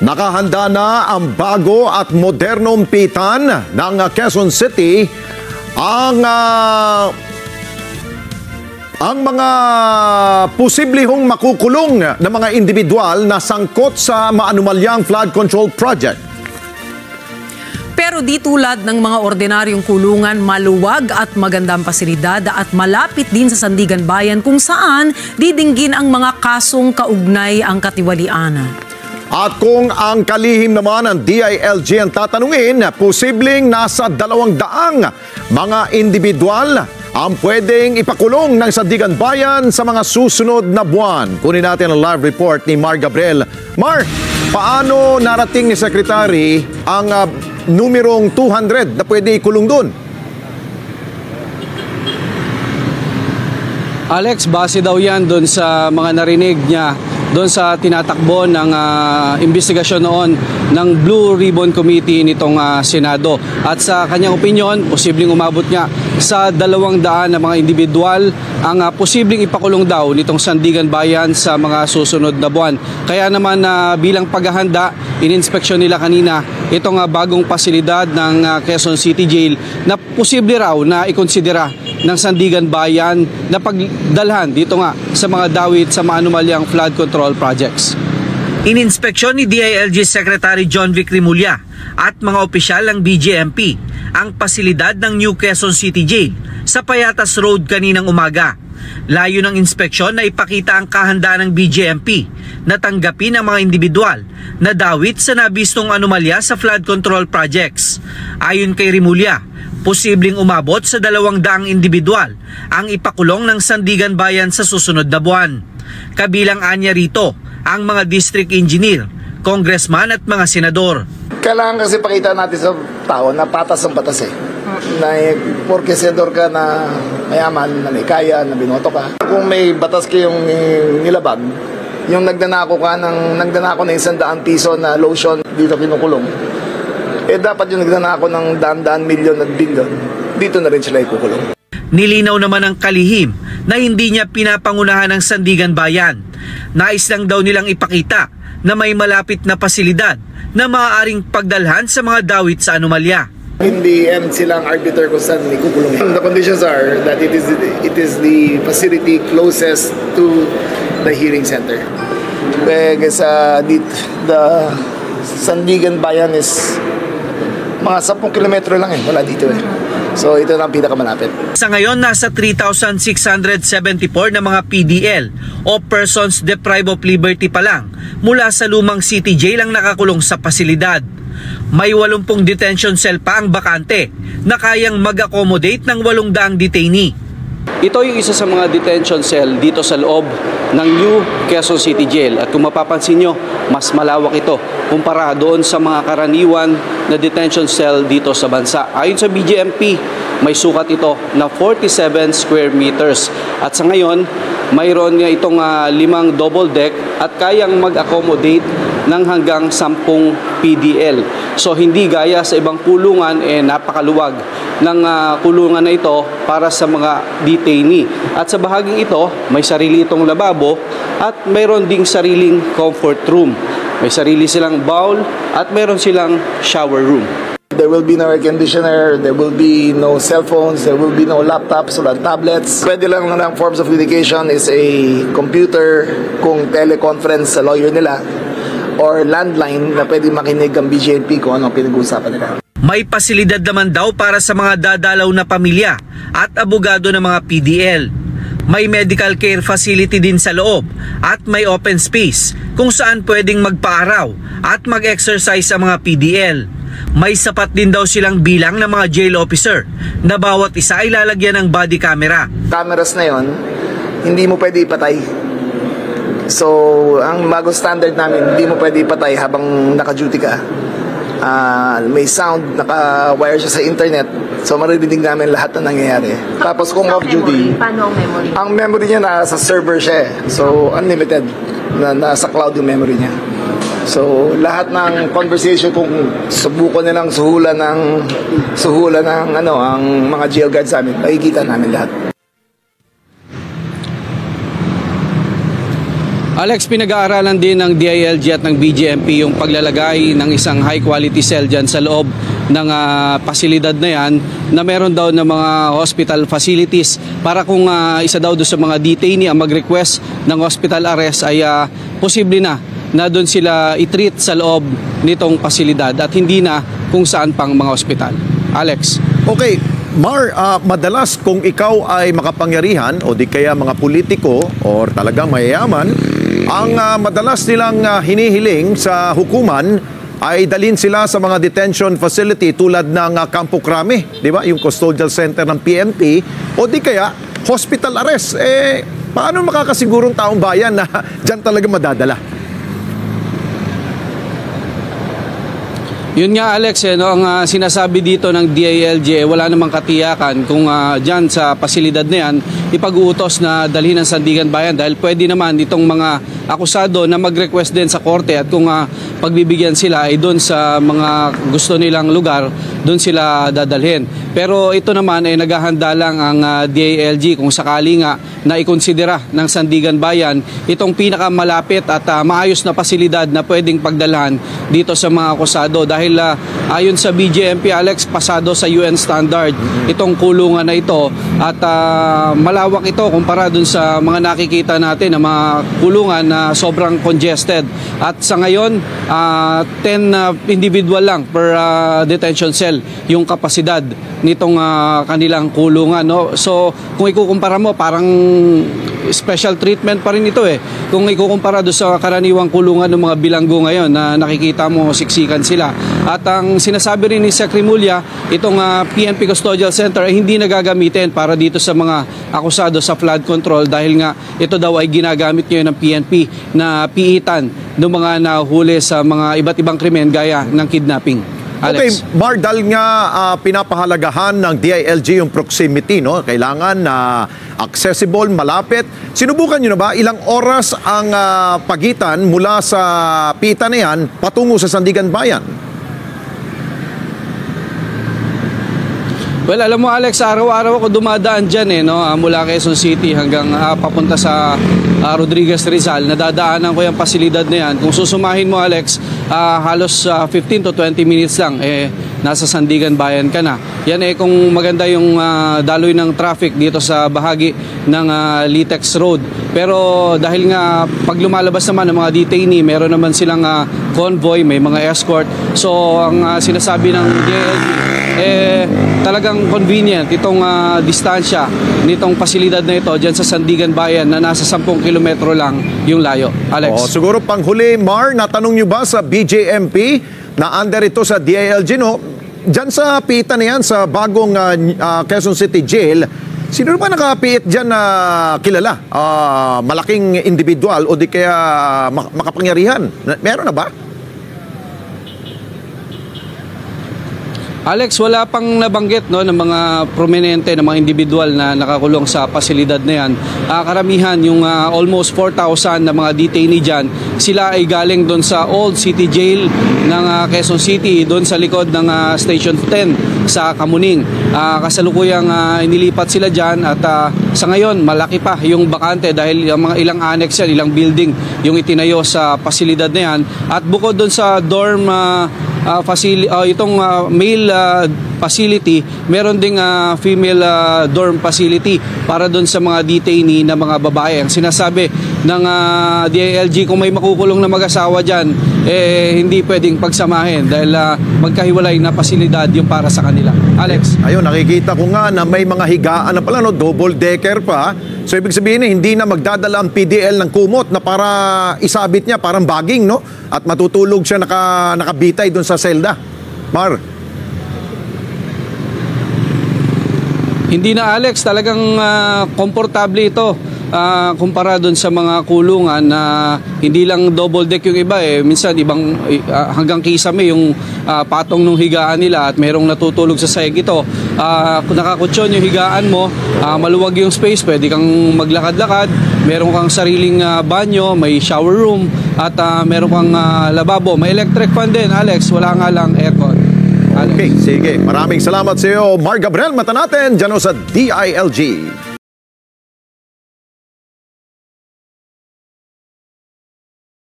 Nakahanda na ang bago at modernong pitan ng Quezon City. Ang mga posibleng makukulong na mga individual na sangkot sa maanumalyang flood control project. Pero di tulad ng mga ordinaryong kulungan, maluwag at magandang pasilidad at malapit din sa Sandigan Bayan kung saan didinggin ang mga kasong kaugnay ang katiwalian. At kung ang kalihim naman ng DILG ang tatanungin, posibleng nasa 200 mga individual ang pwedeng ipakulong ng Sandigan Bayan sa mga susunod na buwan. Kunin natin ang live report ni Mar Gabriel. Mar, paano narating ni Secretary ang numerong 200 na pwede ikulong doon? Alex, base daw yan doon sa mga narinig niya doon sa tinatakbo ng investigasyon noon ng Blue Ribbon Committee nitong Senado. At sa kanyang opinyon, posibleng umabot nga sa 200 na mga individual ang posibleng ipakulong daw nitong Sandigan Bayan sa mga susunod na buwan. Kaya naman bilang paghahanda, ininspeksyon nila kanina itong bagong pasilidad ng Quezon City Jail na posible raw na ikonsidera ng Sandigan Bayan na pagdalhan dito nga sa mga dawit sa maanumalyang flood control projects. Ininspeksyon ni DILG Secretary John Vic Rimulya at mga opisyal ng BJMP ang pasilidad ng New Quezon City Jail sa Payatas Road kaninang umaga. Layo ng inspeksyon na ipakita ang kahandaan ng BJMP na tanggapin ang mga individual na dawit sa nabistong anomalya sa flood control projects. Ayon kay Rimulya, posibleng umabot sa 200 individual ang ipakulong ng Sandigan Bayan sa susunod na buwan. Kabilang anya rito ang mga district engineer, congressman at mga senador. Kailangan kasi pakita natin sa tao na patas ang batas eh. Na porke senador ka na mayaman, na may kaya, na binoto ka. Kung may batas kayong nilabag, yung nagnanako na 100 piso na lotion dito kinukulong, dapat yung nagnanako ng daan-daan milyon at bilyon, dito na rin sila ikukulong. Nilinaw naman ang kalihim na hindi niya pinapangunahan ng Sandigan Bayan. Nais lang daw nilang ipakita na may malapit na pasilidad na maaaring pagdalhan sa mga dawit sa anomalya. Hindi silang arbiter kung saan ikukulong. The conditions are that it is the facility closest to the hearing center. Kaya the Sandigan Bayan is mga 10 kilometro lang wala dito So ito na ang pinakamalapit. Sa ngayon, nasa 3,674 na mga PDL o Persons Deprived of Liberty pa lang mula sa lumang City Jail ang nakakulong sa pasilidad. May 80 detention cell pa ang bakante na kayang mag-accommodate ng 800 detainee. Ito yung isa sa mga detention cell dito sa loob ng New Quezon City Jail. At kung mapapansin nyo, mas malawak ito kumpara doon sa mga karaniwan na detention cell dito sa bansa. Ayon sa BJMP, may sukat ito na 47 square meters. At sa ngayon, mayroon nga itong 5 double deck at kayang mag-accommodate ng hanggang 10 PDL. So hindi gaya sa ibang kulungan, napakaluwag ng kulungan na ito para sa mga detainee. At sa bahaging ito, may sarili itong lababo at mayroon ding sariling comfort room. May sarili silang bowl at mayroon silang shower room. There will be no air conditioner, there will be no cell phones, there will be no laptops or tablets. Pwede lang forms of communication is a computer kung teleconference sa lawyer nila or landline na pwede makinig ang BJMP kung anong pinag-uusapan nila. May pasilidad naman daw para sa mga dadalaw na pamilya at abogado ng mga PDL. May medical care facility din sa loob at may open space kung saan pwedeng magpaaraw at mag-exercise ang mga PDL. May sapat din daw silang bilang ng mga jail officer na bawat isa ay lalagyan ng body camera. Cameras na yon, hindi mo pwede ipatay. So, ang bagong standard namin, hindi mo pwede ipatay habang naka-duty ka. May sound, naka-wire siya sa internet. So, maririnig namin lahat na nangyayari. Tapos kung off-duty, paano ang memory? Ang memory niya nasa server siya. So, unlimited. Nasa cloud yung memory niya. So, lahat ng conversation kung subukan nilang suhulan ng ang mga jail guards namin, makikita namin lahat. Alex, pinag-aaralan din ng DILG at ng BGMP yung paglalagay ng isang high-quality cell dyan sa loob ng pasilidad na yan na meron daw ng mga hospital facilities para kung isa daw doon sa mga detainee ang mag-request ng hospital arrest ay posible na doon sila i-treat sa loob nitong pasilidad at hindi na kung saan pang mga hospital. Alex. Okay, Mar, madalas kung ikaw ay makapangyarihan o di kaya mga politiko or talagang mayayaman, ang madalas nilang hinihiling sa hukuman ay dalhin sila sa mga detention facility tulad ng Campo Crame, di ba? Yung custodial center ng PNP o di kaya hospital arrest. Paano makakasigurong taong bayan na dyan talaga madadala? Yun nga Alex, ang sinasabi dito ng DILG, wala namang katiyakan kung dyan sa pasilidad na yan, ipag-uutos na dalhin ng Sandigan Bayan dahil pwede naman itong mga akusado na mag-request din sa korte at kung pagbibigyan sila ay doon sa mga gusto nilang lugar, doon sila dadalhin. Pero ito naman ay naghahanda lang ang DILG kung sakali nga na ikonsidera ng Sandigan Bayan itong pinakamalapit at maayos na pasilidad na pwedeng pagdalhan dito sa mga akusado dahil ayon sa BGMP Alex, pasado sa UN standard itong kulungan na ito at malawak ito kumpara dun sa mga nakikita natin na mga kulungan na sobrang congested at sa ngayon 10 individual lang per detention cell yung kapasidad nitong kanilang kulungan, no? So kung ikukumpara mo parang special treatment pa rin ito kung ikukumpara doon sa karaniwang kulungan ng mga bilanggo ngayon na nakikita mo siksikan sila. At ang sinasabi rin ni Sec. Rimulya, itong PNP Custodial Center ay hindi nagagamitin para dito sa mga akusado sa flood control dahil nga ito daw ay ginagamit ngayon ng PNP na piitan ng mga nahuli sa mga iba't ibang krimen gaya ng kidnapping. Alex. Okay, Mar, dahil nga pinapahalagahan ng DILG yung proximity, no? Kailangan na accessible, malapit. Sinubukan nyo na ba ilang oras ang pagitan mula sa pita na yan patungo sa Sandigan Bayan? Well, alam mo Alex, araw-araw ako dumadaan dyan mula Quezon City hanggang papunta sa Rodriguez Rizal. Nadadaanan ko yung pasilidad na yan. Kung susumahin mo Alex, halos 15 to 20 minutes lang, nasa Sandigan Bayan ka na. Yan kung maganda yung daloy ng traffic dito sa bahagi ng Litex Road. Pero dahil nga pag lumalabas naman ng mga detainee, meron naman silang convoy, may mga escort. So ang sinasabi ng DILG, talagang convenient itong distansya nitong pasilidad na ito dyan sa Sandigan Bayan na nasa 10 kilometro lang yung layo. Alex. Siguro panghuli, Mar, natanong nyo ba sa BJMP na under ito sa DILG, no? Dyan sa pita na yan, sa bagong Quezon City Jail, sino ba nakapiit dyan na kilala? Malaking individual o di kaya makapangyarihan? Meron na ba? Alex, wala pang nabanggit ng mga prominente, ng mga individual na nakakulong sa pasilidad na yan. Karamihan, yung almost 4,000 na mga detainee dyan, sila ay galing doon sa Old City Jail ng Quezon City, doon sa likod ng Station 10 sa Kamuning. Kasalukuyang inilipat sila dyan at sa ngayon, malaki pa yung bakante dahil mga ilang annex yan, ilang building yung itinayo sa pasilidad na yan. At bukod doon sa dorm itong male facility, meron ding female dorm facility para doon sa mga detainee na mga babae. Ang sinasabi ng DILG, kung may makukulong na mag-asawa dyan, hindi pwedeng pagsamahin dahil magkahiwalay na pasilidad yung para sa kanila. Alex. Ayun, nakikita ko nga na may mga higaan na pala, double decker pa. So ibig sabihin hindi na magdadala ang PDL ng kumot na para isabit niya, parang bagging, no? At matutulog siya nakabitay doon sa selda. Mar. Hindi na Alex, talagang komportable ito. Kumpara doon sa mga kulungan na hindi lang double deck yung iba minsan ibang hanggang kisame yung patong ng higaan nila at merong natutulog sa sahig ito. Kung nakakutsyon yung higaan mo, maluwag yung space, pwede kang maglakad-lakad, meron kang sariling banyo, may shower room at meron kang lababo, may electric fan din Alex, wala nga lang aircon. Alex. Okay, sige. Maraming salamat sa iyo, Mar Gabriel. Mata natin dyan sa DILG.